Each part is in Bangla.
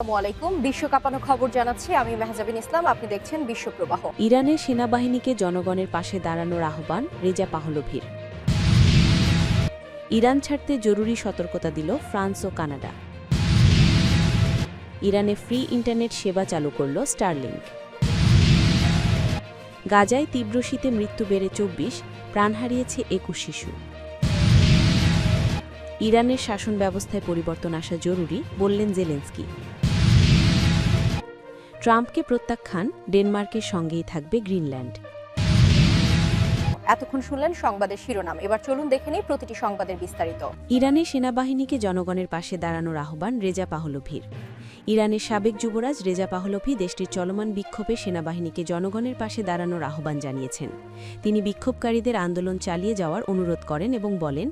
আসসালামু আলাইকুম। বিশ্ব কাঁপানো খবর জানাচ্ছি আমি মেহজাবিন ইসলাম। আপনি দেখছেন বিশ্বপ্রবাহ। ইরানের সেনাবাহিনীকে জনগণের পাশে দাঁড়ানোর আহ্বান রেজা পাহলভির। ইরান ছাড়তে জরুরি সতর্কতা দিল ফ্রান্স ও কানাডা। ইরানে ফ্রি ইন্টারনেট সেবা চালু করল স্টারলিংক। গাজায় তীব্র শীতে মৃত্যু বেড়ে ২৪, প্রাণ হারিয়েছে ২১ শিশু। ইরানের শাসন ব্যবস্থায় পরিবর্তন আসা জরুরি, বললেন জেলেন্সকি। ট্রাম্পকে প্রত্যাখ্যান, ডেনমার্কের সঙ্গেই থাকবে গ্রিনল্যান্ড। এতক্ষণ শুনলেন সংবাদের শিরোনাম। এবার চলুন দেখে নিই প্রতিটি সংবাদের বিস্তারিত। ইরানের সেনাবাহিনীকে জনগণের পাশে দাঁড়ানোর আহ্বান রেজা পাহলভির। ইরানের সাবেক যুবরাজ রেজা পাহলভি দেশটির চলমান বিক্ষোভে সেনাবাহিনীকে জনগণের পাশে দাঁড়ানোর আহ্বান জানিয়েছেন। তিনি বিক্ষোভকারীদের আন্দোলন চালিয়ে যাওয়ার অনুরোধ করেন এবং বলেন,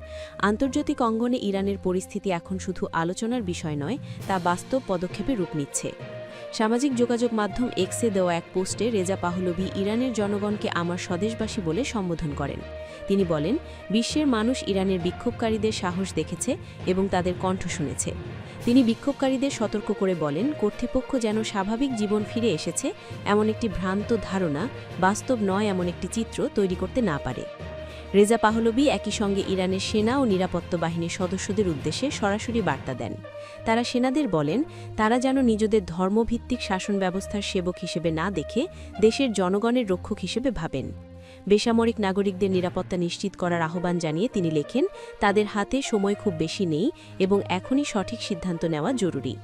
আন্তর্জাতিক অঙ্গনে ইরানের পরিস্থিতি এখন শুধু আলোচনার বিষয় নয়, তা বাস্তব পদক্ষেপে রূপ নিচ্ছে। সামাজিক যোগাযোগ মাধ্যম এক্সে দেওয়া এক পোস্টে রেজা পাহলভি ইরানের জনগণকে আমার স্বদেশবাসী বলে সম্বোধন করেন। তিনি বলেন, বিশ্বের মানুষ ইরানের বিক্ষোভকারীদের সাহস দেখেছে এবং তাদের কণ্ঠ শুনেছে। তিনি বিক্ষোভকারীদের সতর্ক করে বলেন, কর্তৃপক্ষ যেন স্বাভাবিক জীবন ফিরে এসেছে এমন একটি ভ্রান্ত ধারণা, বাস্তব নয় এমন একটি চিত্র তৈরি করতে না পারে। রেজা পাহলভি একই সঙ্গে ইরানের সেনা ও নিরাপত্তা বাহিনীর সদস্যদের উদ্দেশ্যে সরাসরি বার্তা দেন। তারা সেনাদের বলেন, তারা যেন নিজেদের ধর্মভিত্তিক শাসন ব্যবস্থার সেবক হিসেবে না দেখে দেশের জনগণের রক্ষক হিসেবে ভাবেন। বেসামরিক নাগরিকদের নিরাপত্তা নিশ্চিত করার আহ্বান জানিয়ে তিনি লেখেন, তাদের হাতে সময় খুব বেশি নেই এবং এখনই সঠিক সিদ্ধান্ত নেওয়া জরুরি।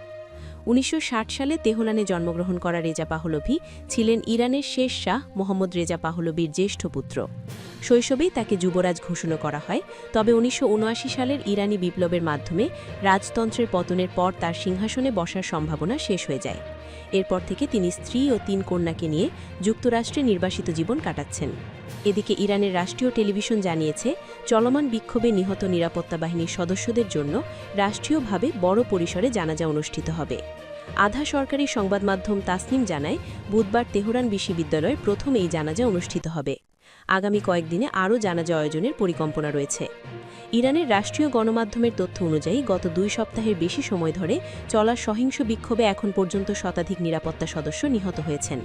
১৯৬০ সালে তেহরানে জন্মগ্রহণ করা রেজা পাহলভি ছিলেন ইরানের শেষ শাহ মোহাম্মদ রেজা পাহলভির জ্যেষ্ঠ পুত্র। শৈশবেই তাকে যুবরাজ ঘোষণা করা হয়, তবে ১৯৭৯ সালের ইরানি বিপ্লবের মাধ্যমে রাজতন্ত্রের পতনের পর তার সিংহাসনে বসার সম্ভাবনা শেষ হয়ে যায়। এরপর থেকে তিনি স্ত্রী ও ৩ কন্যাকে নিয়ে যুক্তরাষ্ট্রে নির্বাসিত জীবন কাটাচ্ছেন। এদিকে ইরানের রাষ্ট্রীয় টেলিভিশন জানিয়েছে, চলমান বিক্ষোভে নিহত নিরাপত্তা বাহিনীর সদস্যদের জন্য রাষ্ট্রীয়ভাবে বড় পরিসরে জানাজা অনুষ্ঠিত হবে। আধা সরকারি সংবাদ মাধ্যম তাসনিম জানায়, বুধবার তেহরান বিশ্ববিদ্যালয়ে প্রথম এই জানাজা অনুষ্ঠিত হবে। আগামী কয়েকদিনে আরও জানাজা আয়োজনের পরিকল্পনা রয়েছে। ইরানের রাষ্ট্রীয় গণমাধ্যমের তথ্য অনুযায়ী গত ২ সপ্তাহের বেশি সময় ধরে চলা সহিংস বিক্ষোভে এখন পর্যন্ত শতাধিক নিরাপত্তা সদস্য নিহত হয়েছেন।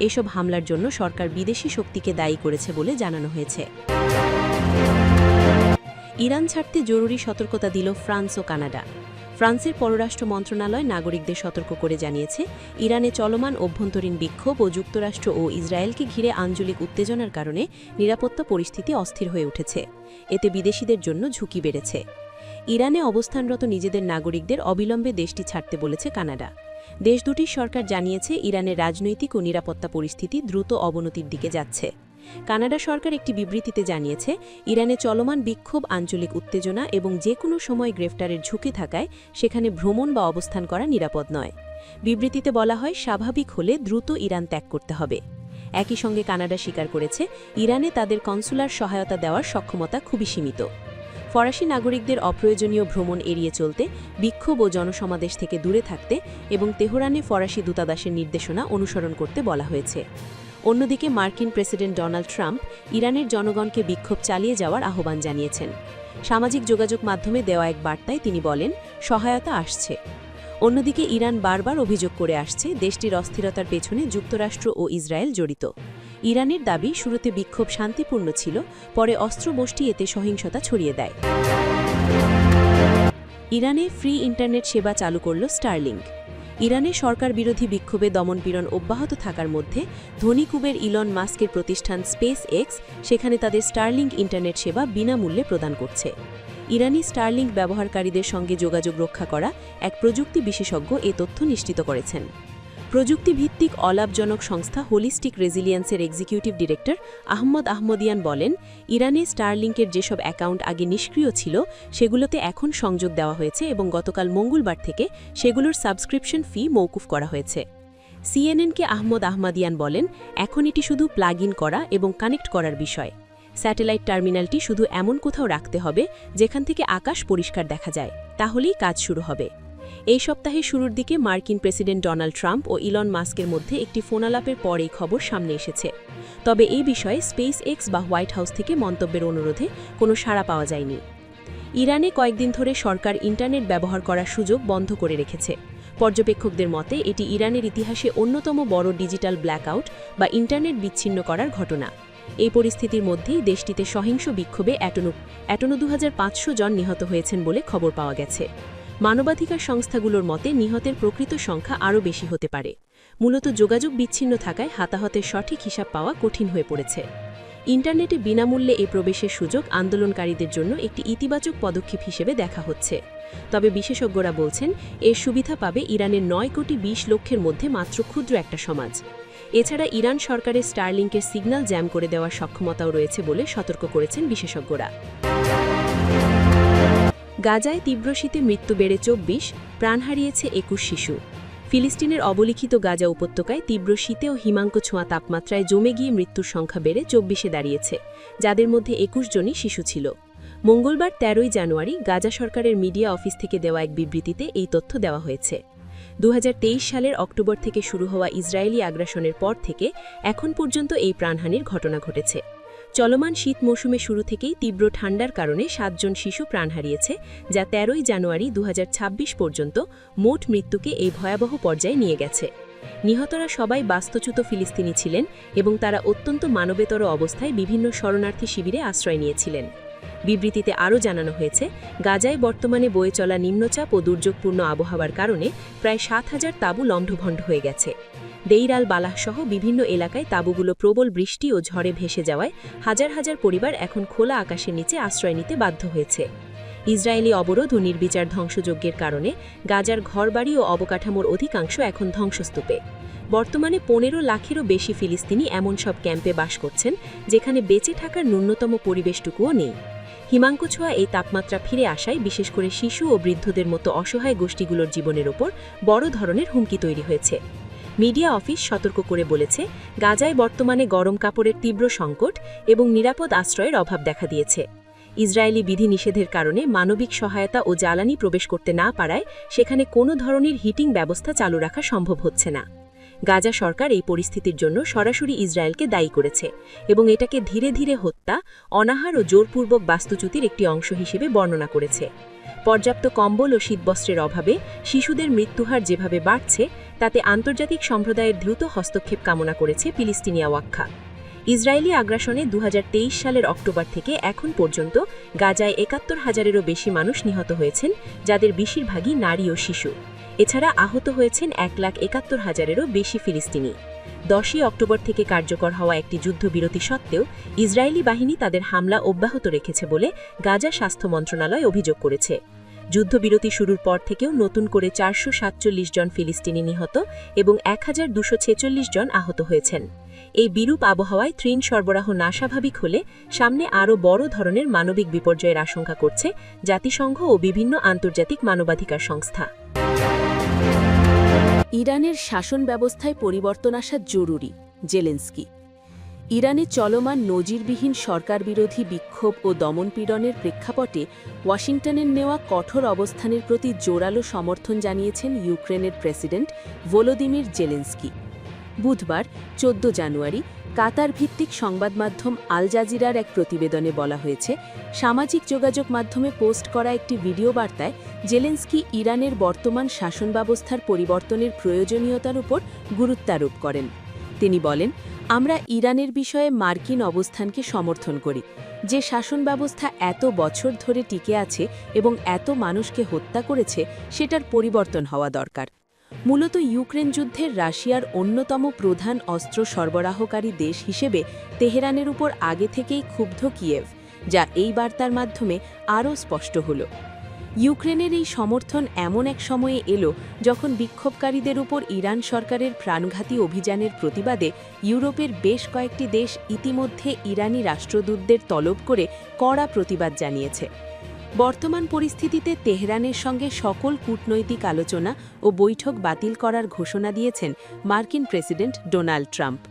এসব হামলার জন্য সরকার বিদেশি শক্তিকে দায়ী করেছে বলে জানানো হয়েছে। ইরান ছাড়তে জরুরি সতর্কতা দিল ফ্রান্স ও কানাডা। ফ্রান্সের পররাষ্ট্র মন্ত্রণালয় নাগরিকদের সতর্ক করে জানিয়েছে, ইরানে চলমান অভ্যন্তরীণ বিক্ষোভ ও যুক্তরাষ্ট্র ও ইসরায়েলকে ঘিরে আঞ্চলিক উত্তেজনার কারণে নিরাপত্তা পরিস্থিতি অস্থির হয়ে উঠেছে। এতে বিদেশিদের জন্য ঝুঁকি বেড়েছে। ইরানে অবস্থানরত নিজেদের নাগরিকদের অবিলম্বে দেশটি ছাড়তে বলেছে কানাডা। দেশ দুটির সরকার জানিয়েছে, ইরানের রাজনৈতিক ও নিরাপত্তা পরিস্থিতি দ্রুত অবনতির দিকে যাচ্ছে। কানাডা সরকার একটি বিবৃতিতে জানিয়েছে, ইরানে চলমান বিক্ষোভ, আঞ্চলিক উত্তেজনা এবং যে কোনো সময় গ্রেফতারের ঝুঁকি থাকায় সেখানে ভ্রমণ বা অবস্থান করা নিরাপদ নয়। বিবৃতিতে বলা হয়, স্বাভাবিক হলে দ্রুত ইরান ত্যাগ করতে হবে। একই সঙ্গে কানাডা স্বীকার করেছে, ইরানে তাদের কনসুলার সহায়তা দেওয়ার সক্ষমতা খুবই সীমিত। ফরাসি নাগরিকদের অপ্রয়োজনীয় ভ্রমণ এড়িয়ে চলতে, বিক্ষোভ ও জনসমাবেশ থেকে দূরে থাকতে এবং তেহরানে ফরাসি দূতাবাসের নির্দেশনা অনুসরণ করতে বলা হয়েছে। অন্যদিকে মার্কিন প্রেসিডেন্ট ডোনাল্ড ট্রাম্প ইরানের জনগণকে বিক্ষোভ চালিয়ে যাওয়ার আহ্বান জানিয়েছেন। সামাজিক যোগাযোগ মাধ্যমে দেওয়া এক বার্তায় তিনি বলেন, সহায়তা আসছে। অন্যদিকে ইরান বারবার অভিযোগ করে আসছে, দেশটির অস্থিরতার পেছনে যুক্তরাষ্ট্র ও ইসরায়েল জড়িত। ইরানের দাবি, শুরুতে বিক্ষোভ শান্তিপূর্ণ ছিল, পরে অস্ত্রবস্তি এতে সহিংসতা ছড়িয়ে দেয়। ইরানে ফ্রি ইন্টারনেট সেবা চালু করল স্টারলিংক। ইরানের সরকার বিরোধী বিক্ষোভে দমনপীড়ন অব্যাহত থাকার মধ্যে ধনী কুবের ইলন মাস্কের প্রতিষ্ঠান স্পেস এক্স সেখানে তাদের স্টারলিংক ইন্টারনেট সেবা বিনামূল্যে প্রদান করছে। ইরানি স্টারলিংক ব্যবহারকারীদের সঙ্গে যোগাযোগ রক্ষা করা এক প্রযুক্তি বিশেষজ্ঞ এ তথ্য নিশ্চিত করেছেন। প্রযুক্তিভিত্তিক অলাভজনক সংস্থা হোলিস্টিক রেজিলিয়েন্সের এক্সিকিউটিভ ডিরেক্টর আহমদ আহমদিয়ান বলেন, ইরানে স্টারলিংকের যেসব অ্যাকাউন্ট আগে নিষ্ক্রিয় ছিল সেগুলোতে এখন সংযোগ দেওয়া হয়েছে এবং গতকাল মঙ্গলবার থেকে সেগুলোর সাবস্ক্রিপশন ফি মওকুফ করা হয়েছে। সিএনএনকে আহমদ আহমদিয়ান বলেন, এখন এটি শুধু প্লাগ ইন করা এবং কানেক্ট করার বিষয়। স্যাটেলাইট টার্মিনালটি শুধু এমন কোথাও রাখতে হবে যেখান থেকে আকাশ পরিষ্কার দেখা যায়, তাহলেই কাজ শুরু হবে। এই সপ্তাহের শুরুর দিকে মার্কিন প্রেসিডেন্ট ডোনাল্ড ট্রাম্প ও ইলন মাস্কের মধ্যে একটি ফোনালাপের পর এই খবর সামনে এসেছে। তবে এই বিষয়ে স্পেস এক্স বা হোয়াইট হাউস থেকে মন্তব্যের অনুরোধে কোনো সাড়া পাওয়া যায়নি। ইরানে কয়েকদিন ধরে সরকার ইন্টারনেট ব্যবহার করার সুযোগ বন্ধ করে রেখেছে। পর্যবেক্ষকদের মতে এটি ইরানের ইতিহাসে অন্যতম বড় ডিজিটাল ব্ল্যাকআউট বা ইন্টারনেট বিচ্ছিন্ন করার ঘটনা। এই পরিস্থিতির মধ্যেই দেশটিতে সহিংস বিক্ষোভে এটনো 2500 জন নিহত হয়েছেন বলে খবর পাওয়া গেছে। মানবাধিকার সংস্থাগুলোর মতে নিহতের প্রকৃত সংখ্যা আরও বেশি হতে পারে। মূলত যোগাযোগ বিচ্ছিন্ন থাকায় হতাহতের সঠিক হিসাব পাওয়া কঠিন হয়ে পড়েছে। ইন্টারনেটে বিনামূল্যে এই প্রবেশের সুযোগ আন্দোলনকারীদের জন্য একটি ইতিবাচক পদক্ষেপ হিসেবে দেখা হচ্ছে। তবে বিশেষজ্ঞরা বলছেন এর সুবিধা পাবে ইরানের 9,20,00,000-এর মধ্যে মাত্র ক্ষুদ্র একটা সমাজ। এছাড়া ইরান সরকারের স্টারলিংকের সিগন্যাল জ্যাম করে দেওয়ার সক্ষমতাও রয়েছে বলে সতর্ক করেছেন বিশেষজ্ঞরা। গাজায় তীব্র শীতে মৃত্যু বেড়ে 24, প্রাণ হারিয়েছে 21 শিশু। ফিলিস্তিনের অবলিখিত গাজা উপত্যকায় তীব্র শীতে ও হিমাঙ্ক ছোঁয়া তাপমাত্রায় জমে গিয়ে মৃত্যুর সংখ্যা বেড়ে 24-এ দাঁড়িয়েছে, যাদের মধ্যে 21 জনই শিশু ছিল। মঙ্গলবার 13 জানুয়ারি গাজা সরকারের মিডিয়া অফিস থেকে দেওয়া এক বিবৃতিতে এই তথ্য দেওয়া হয়েছে। 2023 সালের অক্টোবর থেকে শুরু হওয়া ইসরায়েলি আগ্রাসনের পর থেকে এখন পর্যন্ত এই প্রাণহানির ঘটনা ঘটেছে। চলমান শীত মৌসুমে শুরু থেকেই তীব্র ঠান্ডার কারণে 7 জন শিশু প্রাণ হারিয়েছে, যা 13 জানুয়ারি 2026 পর্যন্ত মোট মৃত্যুকে এই ভয়াবহ পর্যায়ে নিয়ে গেছে। নিহতরা সবাই বাস্তুচ্যুত ফিলিস্তিনি ছিলেন এবং তারা অত্যন্ত মানবেতর অবস্থায় বিভিন্ন শরণার্থী শিবিরে আশ্রয় নিয়েছিলেন। বিবৃতিতে আরও জানানো হয়েছে, গাজায় বর্তমানে বয়ে চলা নিম্নচাপ ও দুর্যোগপূর্ণ আবহাওয়ার কারণে প্রায় 7,000 তাঁবু লণ্ডভণ্ড হয়ে গেছে। দেইর আল বালাহ সহ বিভিন্ন এলাকায় তাঁবুগুলো প্রবল বৃষ্টি ও ঝড়ে ভেসে যাওয়ায় হাজার হাজার পরিবার এখন খোলা আকাশের নিচে আশ্রয় নিতে বাধ্য হয়েছে। ইসরায়েলি অবরোধ ও নির্বিচার ধ্বংসযজ্ঞের কারণে গাজার ঘরবাড়ি ও অবকাঠামোর অধিকাংশ এখন ধ্বংসস্তূপে। বর্তমানে 15 লাখেরও বেশি ফিলিস্তিনি এমন সব ক্যাম্পে বাস করছেন যেখানে বেঁচে থাকার ন্যূনতম পরিবেশটুকুও নেই। হিমাঙ্ক ছোঁয়া এই তাপমাত্রা ফিরে আসায় বিশেষ করে শিশু ও বৃদ্ধদের মতো অসহায় গোষ্ঠীগুলোর জীবনের ওপর বড় ধরনের হুমকি তৈরি হয়েছে। মিডিয়া অফিস সতর্ক করে বলেছে, গাজায় বর্তমানে গরম কাপড়ের তীব্র সংকট এবং নিরাপদ আশ্রয়ের অভাব দেখা দিয়েছে। ইসরায়েলি বিধিনিষেধের কারণে মানবিক সহায়তা ও জ্বালানি প্রবেশ করতে না পারায় সেখানে কোনো ধরনের হিটিং ব্যবস্থা চালু রাখা সম্ভব হচ্ছে না। গাজা সরকার এই পরিস্থিতির জন্য সরাসরি ইসরায়েলকে দায়ী করেছে এবং এটাকে ধীরে ধীরে হত্যা, অনাহার ও জোরপূর্বক বাস্তুচ্যুতির একটি অংশ হিসেবে বর্ণনা করেছে। পর্যাপ্ত কম্বল ও শীতবস্ত্রের অভাবে শিশুদের মৃত্যুহার যেভাবে বাড়ছে, তাতে আন্তর্জাতিক সম্প্রদায়ের দ্রুত হস্তক্ষেপ কামনা করেছে ফিলিস্তিনিয়া ওয়াক্ফা। ইসরায়েলি আগ্রাসনে 2023 সালের অক্টোবর থেকে এখন পর্যন্ত গাজায় 71,000-এরও বেশি মানুষ নিহত হয়েছেন, যাদের বেশিরভাগই নারী ও শিশু। এছাড়া আহত হয়েছেন 1,71,000-এরও বেশি ফিলিস্তিনি। 10 অক্টোবর থেকে কার্যকর হওয়া একটি যুদ্ধবিরতি সত্ত্বেও ইসরায়েলি বাহিনী তাদের হামলা অব্যাহত রেখেছে বলে গাজা স্বাস্থ্য মন্ত্রণালয় অভিযোগ করেছে। যুদ্ধবিরতি শুরুর পর থেকেও নতুন করে 447 জন ফিলিস্তিনি নিহত এবং 1,246 জন আহত হয়েছেন। এই বিরূপ আবহাওয়ায় তৃণ সরবরাহ না স্বাভাবিক হলে সামনে আরও বড় ধরনের মানবিক বিপর্যয়ের আশঙ্কা করছে জাতিসংঘ ও বিভিন্ন আন্তর্জাতিক মানবাধিকার সংস্থা। ইরানের শাসন ব্যবস্থায় পরিবর্তন আসা জরুরি, জেলেনস্কি। ইরানে চলমান নজিরবিহীন সরকারবিরোধী বিক্ষোভ ও দমনপীড়নের প্রেক্ষাপটে ওয়াশিংটনের নেওয়া কঠোর অবস্থানের প্রতি জোরালো সমর্থন জানিয়েছেন ইউক্রেনের প্রেসিডেন্ট ভলোদিমির জেলেনস্কি। বুধবার 14 জানুয়ারি কাতার ভিত্তিক সংবাদ মাধ্যম আল জাজিরার এক প্রতিবেদনে বলা হয়েছে, সামাজিক যোগাযোগ মাধ্যমে পোস্ট করা একটি ভিডিও বার্তায় জেলেনস্কি ইরানের বর্তমান শাসন ব্যবস্থার পরিবর্তনের প্রয়োজনীয়তার উপর গুরুত্বারোপ করেন। তিনি বলেন, আমরা ইরানের বিষয়ে মার্কিন অবস্থানকে সমর্থন করি। যে শাসন ব্যবস্থা এত বছর ধরে টিকে আছে এবং এত মানুষকে হত্যা করেছে, সেটার পরিবর্তন হওয়া দরকার। মূলত ইউক্রেন যুদ্ধের রাশিয়ার অন্যতম প্রধান অস্ত্র সরবরাহকারী দেশ হিসেবে তেহরানের উপর আগে থেকেই ক্ষুব্ধ কিয়েভ, যা এই বার্তার মাধ্যমে আরও স্পষ্ট হল। ইউক্রেনের এই সমর্থন এমন এক সময়ে এলো যখন বিক্ষোভকারীদের উপর ইরান সরকারের প্রাণঘাতী অভিযানের প্রতিবাদে ইউরোপের বেশ কয়েকটি দেশ ইতিমধ্যে ইরানি রাষ্ট্রদূতদের তলব করে কড়া প্রতিবাদ জানিয়েছে। বর্তমান পরিস্থিতিতে তেহরানের সঙ্গে সকল কূটনৈতিক আলোচনা ও বৈঠক বাতিল করার ঘোষণা দিয়েছেন মার্কিন প্রেসিডেন্ট ডোনাল্ড ট্রাম্প।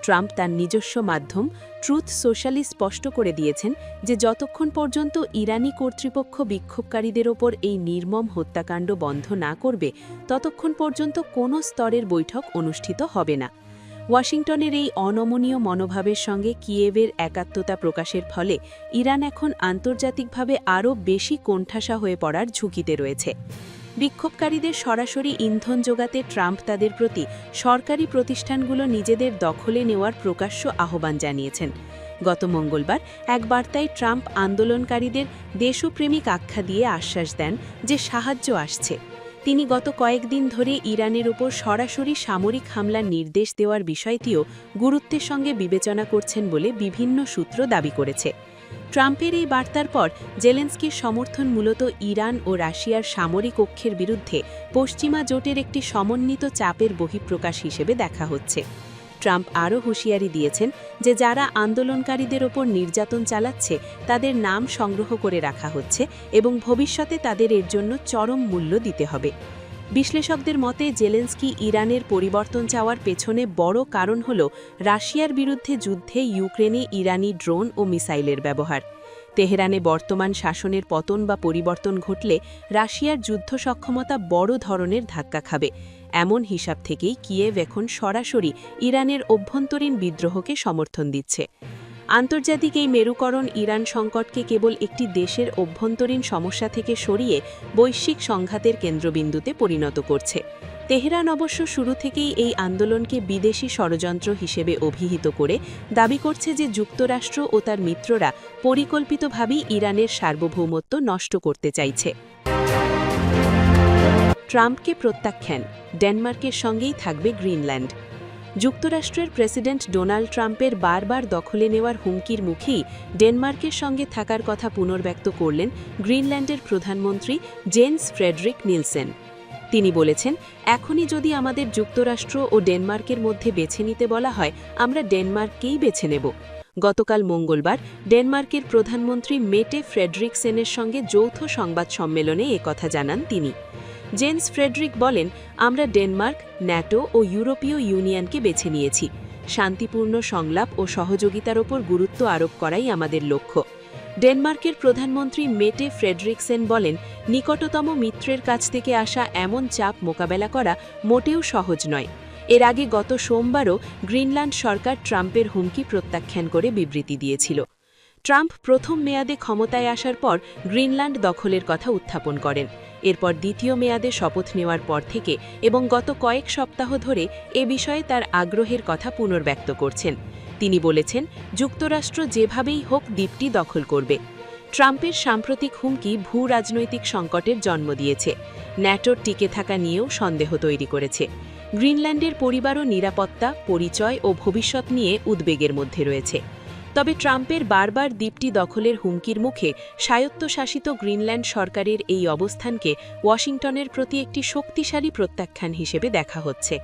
ট্রাম্প তার নিজস্ব মাধ্যম ট্রুথ সোশ্যালি স্পষ্ট করে দিয়েছেন যে যতক্ষণ পর্যন্ত ইরানি কর্তৃপক্ষ বিক্ষোভকারীদের ওপর এই নির্মম হত্যাকাণ্ড বন্ধ না করবে, ততক্ষণ পর্যন্ত কোনো স্তরের বৈঠক অনুষ্ঠিত হবে না। ওয়াশিংটনের এই অনমনীয় মনোভাবের সঙ্গে কিয়েভের একাত্মতা প্রকাশের ফলে ইরান এখন আন্তর্জাতিকভাবে আরও বেশি কোণঠাসা হয়ে পড়ার ঝুঁকিতে রয়েছে। বিক্ষোভকারীদের সরাসরি ইন্ধন যোগাতে ট্রাম্প তাদের প্রতি সরকারি প্রতিষ্ঠানগুলো নিজেদের দখলে নেওয়ার প্রকাশ্য আহ্বান জানিয়েছেন। গত মঙ্গলবার এক বার্তায় ট্রাম্প আন্দোলনকারীদের দেশপ্রেমিক আখ্যা দিয়ে আশ্বাস দেন যে সাহায্য আসছে। তিনি গত কয়েকদিন ধরে ইরানের উপর সরাসরি সামরিক হামলার নির্দেশ দেওয়ার বিষয়টিও গুরুত্বের সঙ্গে বিবেচনা করছেন বলে বিভিন্ন সূত্র দাবি করেছে। ট্রাম্পের এই বার্তার পর জেলেন্সকির সমর্থন মূলত ইরান ও রাশিয়ার সামরিক অক্ষের বিরুদ্ধে পশ্চিমা জোটের একটি সমন্বিত চাপের বহিঃপ্রকাশ হিসেবে দেখা হচ্ছে। ট্রাম্প আরও হুঁশিয়ারি দিয়েছেন যে যারা আন্দোলনকারীদের ওপর নির্যাতন চালাচ্ছে তাদের নাম সংগ্রহ করে রাখা হচ্ছে এবং ভবিষ্যতে তাদের এর জন্য চরম মূল্য দিতে হবে। বিশ্লেষকদের মতে জেলেন্সকি ইরানের পরিবর্তন চাওয়ার পেছনে বড় কারণ হল রাশিয়ার বিরুদ্ধে যুদ্ধে ইউক্রেনে ইরানি ড্রোন ও মিসাইলের ব্যবহার। তেহরানে বর্তমান শাসনের পতন বা পরিবর্তন ঘটলে রাশিয়ার যুদ্ধ সক্ষমতা বড় ধরনের ধাক্কা খাবে। এমন হিসাব থেকেই কিয়েভ এখন সরাসরি ইরানের অভ্যন্তরীণ বিদ্রোহকে সমর্থন দিচ্ছে। আন্তর্জাতিক এই মেরুকরণ ইরান সংকটকে কেবল একটি দেশের অভ্যন্তরীণ সমস্যা থেকে সরিয়ে বৈশ্বিক সংঘাতের কেন্দ্রবিন্দুতে পরিণত করছে। তেহরান অবশ্য শুরু থেকেই এই আন্দোলনকে বিদেশি ষড়যন্ত্র হিসেবে অভিহিত করে দাবি করছে যে যুক্তরাষ্ট্র ও তার মিত্ররা পরিকল্পিতভাবেই ইরানের সার্বভৌমত্ব নষ্ট করতে চাইছে। ট্রাম্পকে প্রত্যাখ্যান, ডেনমার্কের সঙ্গেই থাকবে গ্রিনল্যান্ড। যুক্তরাষ্ট্রের প্রেসিডেন্ট ডোনাল্ড ট্রাম্পের বারবার দখলে নেওয়ার হুমকির মুখেই ডেনমার্কের সঙ্গে থাকার কথা পুনর্ব্যক্ত করলেন গ্রিনল্যান্ডের প্রধানমন্ত্রী জেন্স ফ্রেডরিক নিলসেন। তিনি বলেছেন, এখনই যদি আমাদের যুক্তরাষ্ট্র ও ডেনমার্কের মধ্যে বেছে নিতে বলা হয়, আমরা ডেনমার্ককেই বেছে নেব। গতকাল মঙ্গলবার ডেনমার্কের প্রধানমন্ত্রী মেটে ফ্রেডরিকসেনের সঙ্গে যৌথ সংবাদ সম্মেলনে একথা জানান তিনি। জেন্স ফ্রেডরিক বলেন, আমরা ডেনমার্ক, ন্যাটো ও ইউরোপীয় ইউনিয়নকে বেছে নিয়েছি। শান্তিপূর্ণ সংলাপ ও সহযোগিতার ওপর গুরুত্ব আরোপ করাই আমাদের লক্ষ্য। ডেনমার্কের প্রধানমন্ত্রী মেটে ফ্রেডরিকসেন বলেন, নিকটতম মিত্রের কাছ থেকে আসা এমন চাপ মোকাবেলা করা মোটেও সহজ নয়। এর আগে গত সোমবারও গ্রিনল্যান্ড সরকার ট্রাম্পের হুমকি প্রত্যাখ্যান করে বিবৃতি দিয়েছিল। ট্রাম্প প্রথম মেয়াদে ক্ষমতায় আসার পর গ্রিনল্যান্ড দখলের কথা উত্থাপন করেন। এরপর দ্বিতীয় মেয়াদে শপথ নেওয়ার পর থেকে এবং গত কয়েক সপ্তাহ ধরে এ বিষয়ে তার আগ্রহের কথা পুনর্ব্যক্ত করছেন। তিনি বলেছেন, যুক্তরাষ্ট্র যেভাবেই হোক দ্বীপটি দখল করবে। ট্রাম্পের সাম্প্রতিক হুমকি ভূ-রাজনৈতিক সংকটের জন্ম দিয়েছে, ন্যাটোর টিকে থাকা নিয়েও সন্দেহ তৈরি করেছে। গ্রিনল্যান্ডের পরিবারও নিরাপত্তা, পরিচয় ও ভবিষ্যৎ নিয়ে উদ্বেগের মধ্যে রয়েছে। তবে ট্রাম্পের বারবার দ্বীপটি দখলের হুমকির মুখে স্বায়ত্তশাসিত গ্রিনল্যান্ড সরকারের এই অবস্থানকে ওয়াশিংটনের প্রতি একটি শক্তিশালী প্রত্যাখ্যান হিসেবে দেখা হচ্ছে।